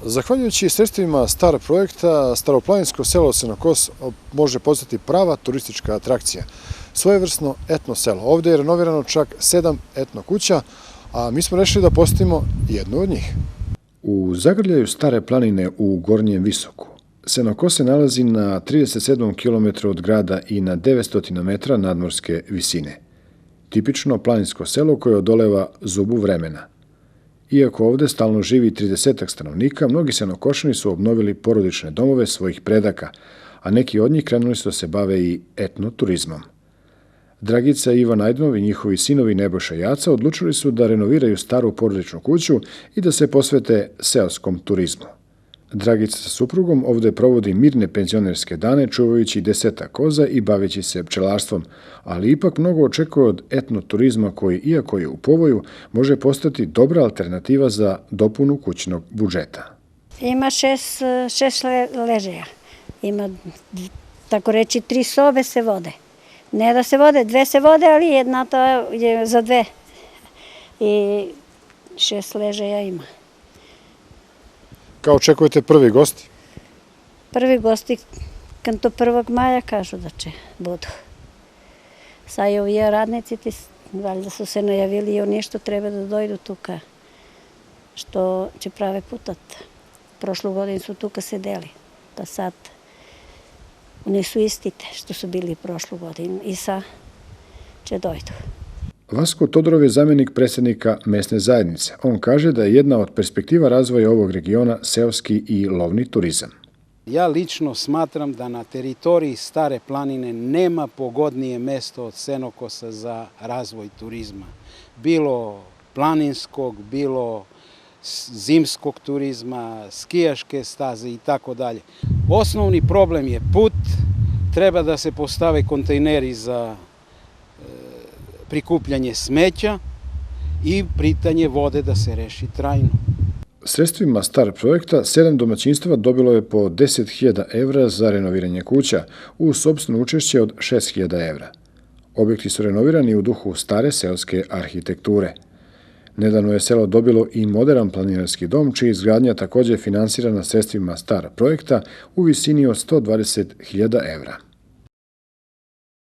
Zahvaljujući sredstvima STAR projekta, staroplaninsko selo Senokos može postati prava turistička atrakcija. Svojevrsno etno selo. Ovde je renovirano čak 7 etno kuća, a mi smo rešili da posetimo jednu od njih. U zagrljaju Stare planine u Gornjem Visoku, Senokos se nalazi na 37 km od grada i na 900 metra nadmorske visine. Tipično planinsko selo koje odoleva zubu vremena. Iako ovde stalno živi 30 stanovnika, mnogi Senokošani su obnovili porodične domove svojih predaka, a neki od njih krenuli su da se bave i etnoturizmom. Dragica i Ivan Ajdnov i njihovi sinovi Nebojša i Aca odlučili su da renoviraju staru porodičnu kuću i da se posvete seoskom turizmu. Dragica sa suprugom ovde provodi mirne penzionerske dane čuvajući 10 koza i baveći se pčelarstvom, ali ipak mnogo očekuje od etnoturizma koji, iako je u povoju, može postati dobra alternativa za dopunu kućnog budžeta. Ima šest ležaja. Ima, tako reći, 3 sobe se vode. Ne da se vode, 2 se vode, ali jedna to je za 2. I 6 ležaja ima. Kao očekujete prvi gosti? Prvi gosti, kanto 1. maja kažu da će budu. Sad i ovi radnici, valjda su se najavili i oni što treba da dojdu tuka, što će prave putat. Prošlu godinu su tuka sedeli, pa sad oni su istite što su bili prošlu godinu i sad će dojdu. Vasko Todorov je zamjenik predsjednika mesne zajednice. On kaže da je jedna od perspektiva razvoja ovog regiona seoski i lovni turizam. Ja lično smatram da na teritoriji Stare planine nema pogodnije mesto od Senokosa za razvoj turizma. Bilo planinskog, bilo zimskog turizma, skijaške staze i tako dalje. Osnovni problem je put, treba da se postave kontejneri za prikupljanje smeća i pitanje vode da se reši trajno. Sredstvima STAR projekta 7 domaćinstava dobilo je po 10.000 evra za renoviranje kuća uz sopstveno učešće od 6.000 evra. Objekti su renovirani u duhu stare seoske arhitekture. Nedavno je selo dobilo i moderan planinarski dom, čija izgradnja takođe je finansirana sredstvima STAR projekta u visini od 120.000 evra.